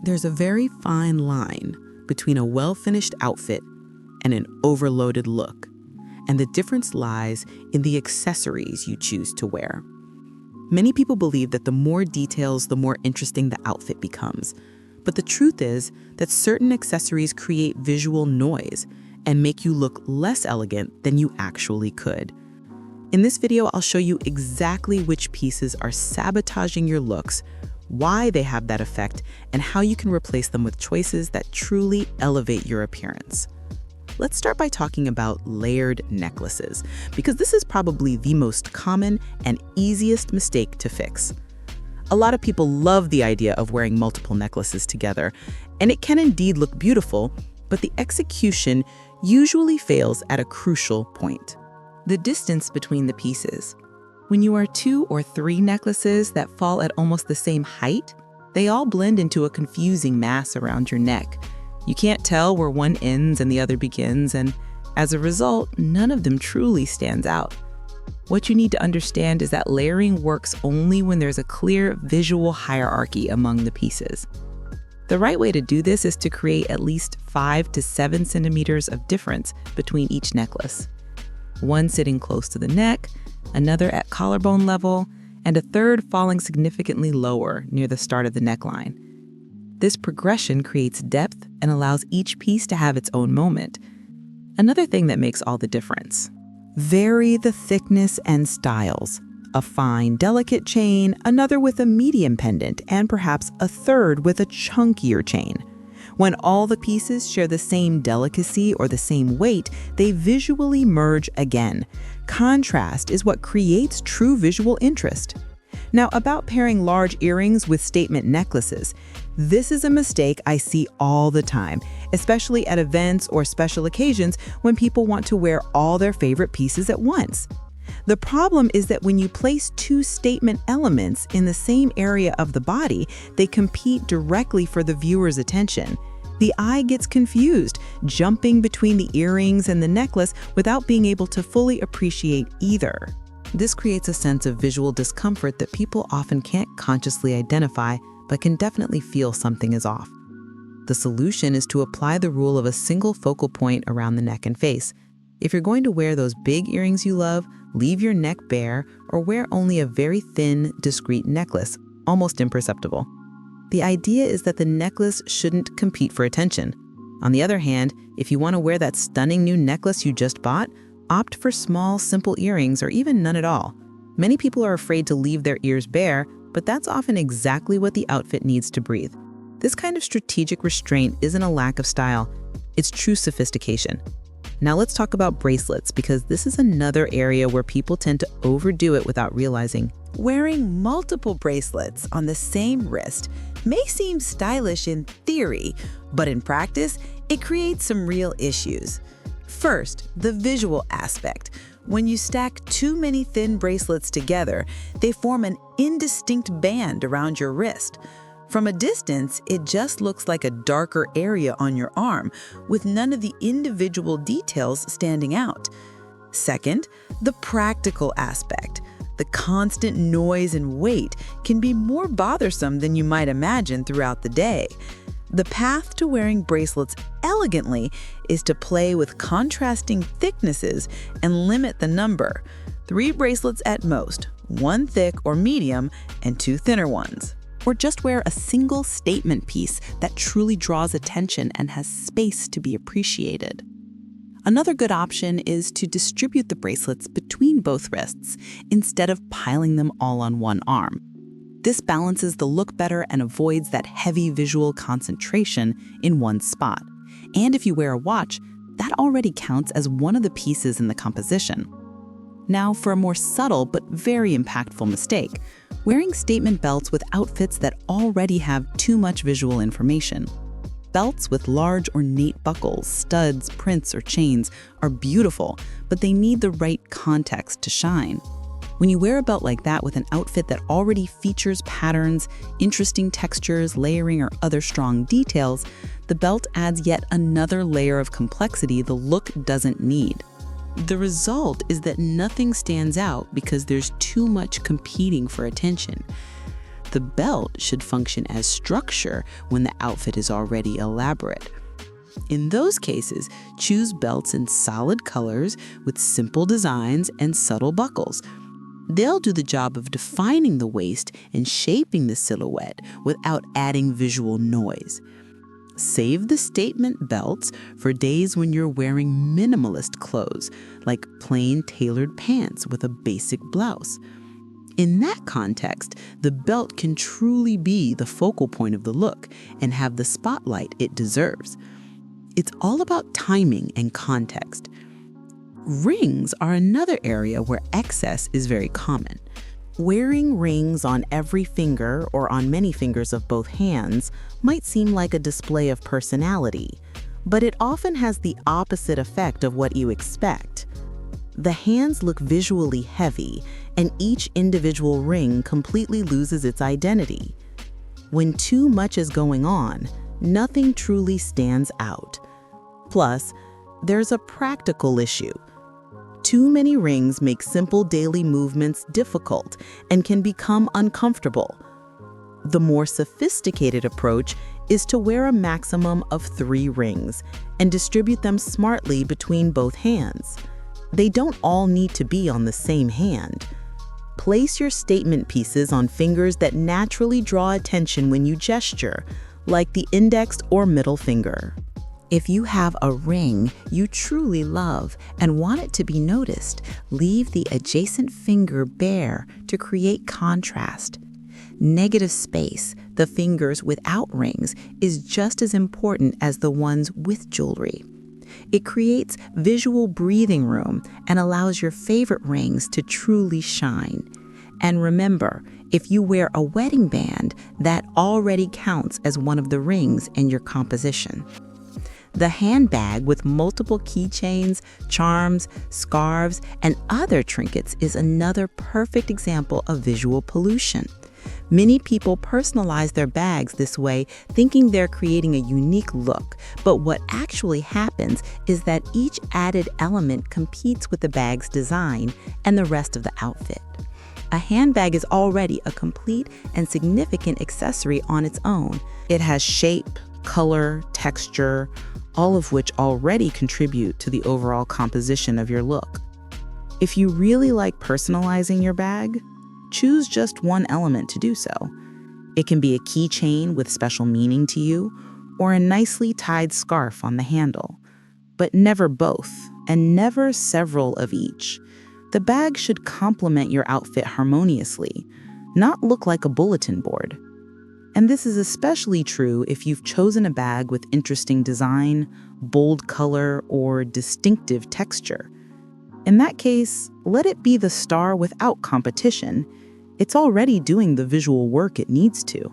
There's a very fine line between a well-finished outfit and an overloaded look, and the difference lies in the accessories you choose to wear. Many people believe that the more details, the more interesting the outfit becomes. But the truth is that certain accessories create visual noise and make you look less elegant than you actually could. In this video, I'll show you exactly which pieces are sabotaging your looks, why they have that effect, and how you can replace them with choices that truly elevate your appearance. Let's start by talking about layered necklaces, because this is probably the most common and easiest mistake to fix. A lot of people love the idea of wearing multiple necklaces together, and it can indeed look beautiful, but the execution usually fails at a crucial point: the distance between the pieces. When you wear 2 or 3 necklaces that fall at almost the same height, they all blend into a confusing mass around your neck. You can't tell where one ends and the other begins, and as a result, none of them truly stands out. What you need to understand is that layering works only when there's a clear visual hierarchy among the pieces. The right way to do this is to create at least 5 to 7 centimeters of difference between each necklace. One sitting close to the neck, another at collarbone level, and a third falling significantly lower near the start of the neckline. This progression creates depth and allows each piece to have its own moment. Another thing that makes all the difference: vary the thickness and styles. A fine, delicate chain, another with a medium pendant, and perhaps a third with a chunkier chain. When all the pieces share the same delicacy or the same weight, they visually merge again. Contrast is what creates true visual interest. Now, about pairing large earrings with statement necklaces. This is a mistake I see all the time, especially at events or special occasions when people want to wear all their favorite pieces at once. The problem is that when you place 2 statement elements in the same area of the body, they compete directly for the viewer's attention. The eye gets confused, jumping between the earrings and the necklace without being able to fully appreciate either. This creates a sense of visual discomfort that people often can't consciously identify, but can definitely feel something is off. The solution is to apply the rule of a single focal point around the neck and face. If you're going to wear those big earrings you love, leave your neck bare or wear only a very thin, discreet necklace, almost imperceptible. The idea is that the necklace shouldn't compete for attention. On the other hand, if you want to wear that stunning new necklace you just bought, opt for small, simple earrings or even none at all. Many people are afraid to leave their ears bare, but that's often exactly what the outfit needs to breathe. This kind of strategic restraint isn't a lack of style, it's true sophistication. Now let's talk about bracelets, because this is another area where people tend to overdo it without realizing. Wearing multiple bracelets on the same wrist may seem stylish in theory, but in practice, it creates some real issues. First, the visual aspect. When you stack too many thin bracelets together, they form an indistinct band around your wrist. From a distance, it just looks like a darker area on your arm, with none of the individual details standing out. Second, the practical aspect. The constant noise and weight can be more bothersome than you might imagine throughout the day. The path to wearing bracelets elegantly is to play with contrasting thicknesses and limit the number. 3 bracelets at most, 1 thick or medium, and 2 thinner ones. Or just wear a single statement piece that truly draws attention and has space to be appreciated. Another good option is to distribute the bracelets between both wrists instead of piling them all on one arm. This balances the look better and avoids that heavy visual concentration in one spot. And if you wear a watch, that already counts as one of the pieces in the composition. Now for a more subtle but very impactful mistake: wearing statement belts with outfits that already have too much visual information. Belts with large ornate buckles, studs, prints, or chains are beautiful, but they need the right context to shine. When you wear a belt like that with an outfit that already features patterns, interesting textures, layering, or other strong details, the belt adds yet another layer of complexity the look doesn't need. The result is that nothing stands out because there's too much competing for attention. the belt should function as structure when the outfit is already elaborate. In those cases, choose belts in solid colors with simple designs and subtle buckles. They'll do the job of defining the waist and shaping the silhouette without adding visual noise. Save the statement belts for days when you're wearing minimalist clothes, like plain tailored pants with a basic blouse. In that context, the belt can truly be the focal point of the look and have the spotlight it deserves. It's all about timing and context. Rings are another area where excess is very common. Wearing rings on every finger or on many fingers of both hands might seem like a display of personality, but it often has the opposite effect of what you expect. The hands look visually heavy, and each individual ring completely loses its identity. When too much is going on, nothing truly stands out. Plus, there's a practical issue. Too many rings make simple daily movements difficult and can become uncomfortable. The more sophisticated approach is to wear a maximum of 3 rings and distribute them smartly between both hands. They don't all need to be on the same hand. Place your statement pieces on fingers that naturally draw attention when you gesture, like the index or middle finger. If you have a ring you truly love and want it to be noticed, leave the adjacent finger bare to create contrast. Negative space, the fingers without rings, is just as important as the ones with jewelry. It creates visual breathing room and allows your favorite rings to truly shine. And remember, if you wear a wedding band, that already counts as one of the rings in your composition. The handbag with multiple keychains, charms, scarves, and other trinkets is another perfect example of visual pollution. Many people personalize their bags this way, thinking they're creating a unique look, but what actually happens is that each added element competes with the bag's design and the rest of the outfit. A handbag is already a complete and significant accessory on its own. It has shape, color, texture, all of which already contribute to the overall composition of your look. If you really like personalizing your bag, choose just one element to do so. It can be a keychain with special meaning to you, or a nicely tied scarf on the handle. But never both, and never several of each. The bag should complement your outfit harmoniously, not look like a bulletin board. And this is especially true if you've chosen a bag with interesting design, bold color, or distinctive texture. In that case, let it be the star without competition. It's already doing the visual work it needs to.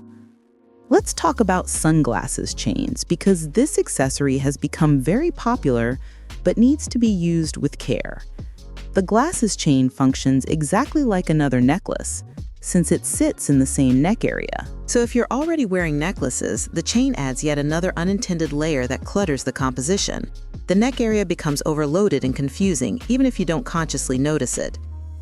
Let's talk about sunglasses chains, because this accessory has become very popular, but needs to be used with care. The glasses chain functions exactly like another necklace, since it sits in the same neck area. So if you're already wearing necklaces, the chain adds yet another unintended layer that clutters the composition. The neck area becomes overloaded and confusing, even if you don't consciously notice it.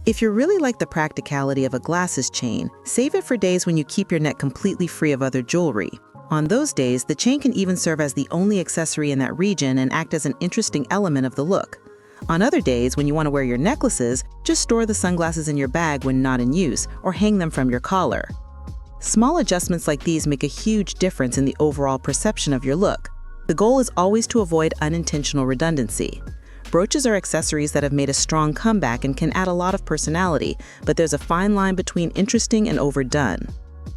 If you really like the practicality of a glasses chain, save it for days when you keep your neck completely free of other jewelry. On those days, the chain can even serve as the only accessory in that region and act as an interesting element of the look. On other days, when you want to wear your necklaces, just store the sunglasses in your bag when not in use, or hang them from your collar. Small adjustments like these make a huge difference in the overall perception of your look. The goal is always to avoid unintentional redundancy. Brooches are accessories that have made a strong comeback and can add a lot of personality, but there's a fine line between interesting and overdone.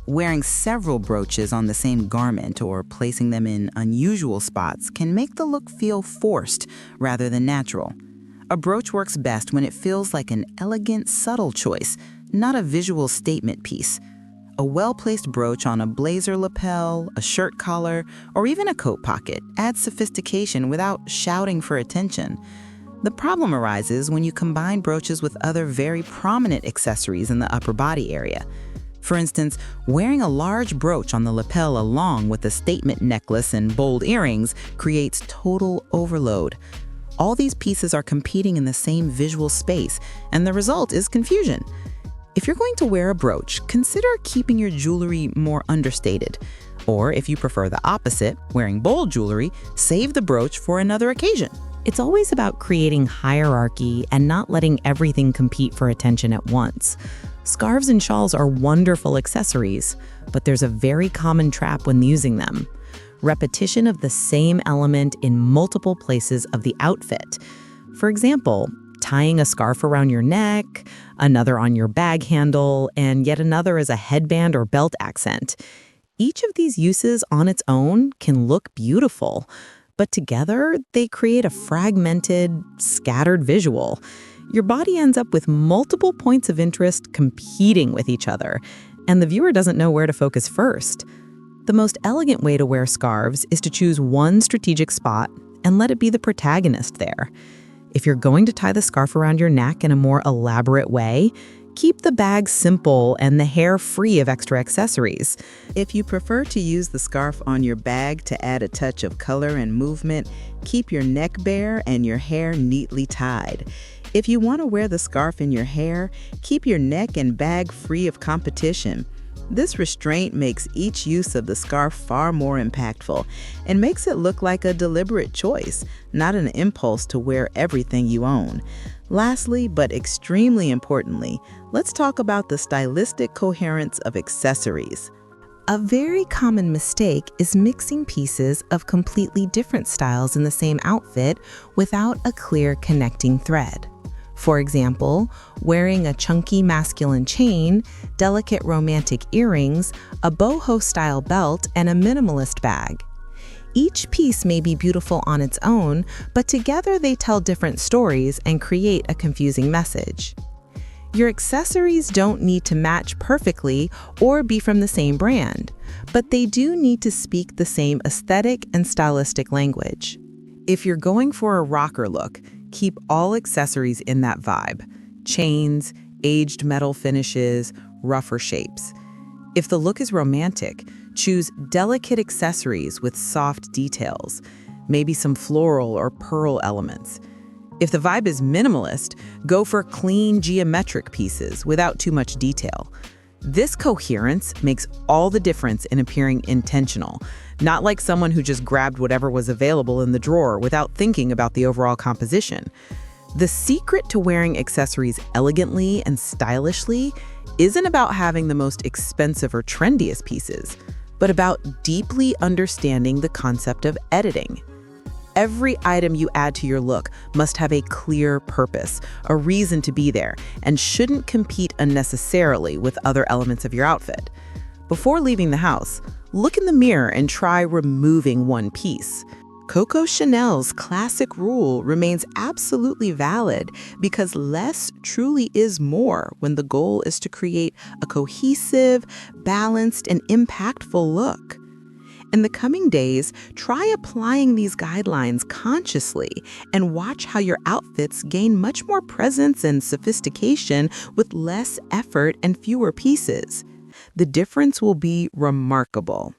Wearing several brooches on the same garment or placing them in unusual spots can make the look feel forced rather than natural. A brooch works best when it feels like an elegant, subtle choice, not a visual statement piece. A well-placed brooch on a blazer lapel, a shirt collar, or even a coat pocket adds sophistication without shouting for attention. The problem arises when you combine brooches with other very prominent accessories in the upper body area. For instance, wearing a large brooch on the lapel along with a statement necklace and bold earrings creates total overload. All these pieces are competing in the same visual space, and the result is confusion. If you're going to wear a brooch, consider keeping your jewelry more understated. Or if you prefer the opposite, wearing bold jewelry, save the brooch for another occasion. It's always about creating hierarchy and not letting everything compete for attention at once. Scarves and shawls are wonderful accessories, but there's a very common trap when using them. Repetition of the same element in multiple places of the outfit. For example, tying a scarf around your neck, another on your bag handle, and yet another as a headband or belt accent. Each of these uses on its own can look beautiful, but together they create a fragmented, scattered visual. Your body ends up with multiple points of interest competing with each other, and the viewer doesn't know where to focus first. The most elegant way to wear scarves is to choose one strategic spot and let it be the protagonist there. If you're going to tie the scarf around your neck in a more elaborate way, keep the bag simple and the hair free of extra accessories. If you prefer to use the scarf on your bag to add a touch of color and movement, keep your neck bare and your hair neatly tied. If you want to wear the scarf in your hair, keep your neck and bag free of competition. This restraint makes each use of the scarf far more impactful and makes it look like a deliberate choice, not an impulse to wear everything you own. Lastly, but extremely importantly, let's talk about the stylistic coherence of accessories. A very common mistake is mixing pieces of completely different styles in the same outfit without a clear connecting thread. For example, wearing a chunky masculine chain, delicate romantic earrings, a boho-style belt, and a minimalist bag. Each piece may be beautiful on its own, but together they tell different stories and create a confusing message. Your accessories don't need to match perfectly or be from the same brand, but they do need to speak the same aesthetic and stylistic language. If you're going for a rocker look, keep all accessories in that vibe. Chains, aged metal finishes, rougher shapes. If the look is romantic, choose delicate accessories with soft details, maybe some floral or pearl elements. If the vibe is minimalist, go for clean geometric pieces without too much detail. This coherence makes all the difference in appearing intentional, not like someone who just grabbed whatever was available in the drawer without thinking about the overall composition. The secret to wearing accessories elegantly and stylishly isn't about having the most expensive or trendiest pieces, but about deeply understanding the concept of editing. Every item you add to your look must have a clear purpose, a reason to be there, and shouldn't compete unnecessarily with other elements of your outfit. Before leaving the house, look in the mirror and try removing one piece. Coco Chanel's classic rule remains absolutely valid because less truly is more when the goal is to create a cohesive, balanced, and impactful look. In the coming days, try applying these guidelines consciously and watch how your outfits gain much more presence and sophistication with less effort and fewer pieces. The difference will be remarkable.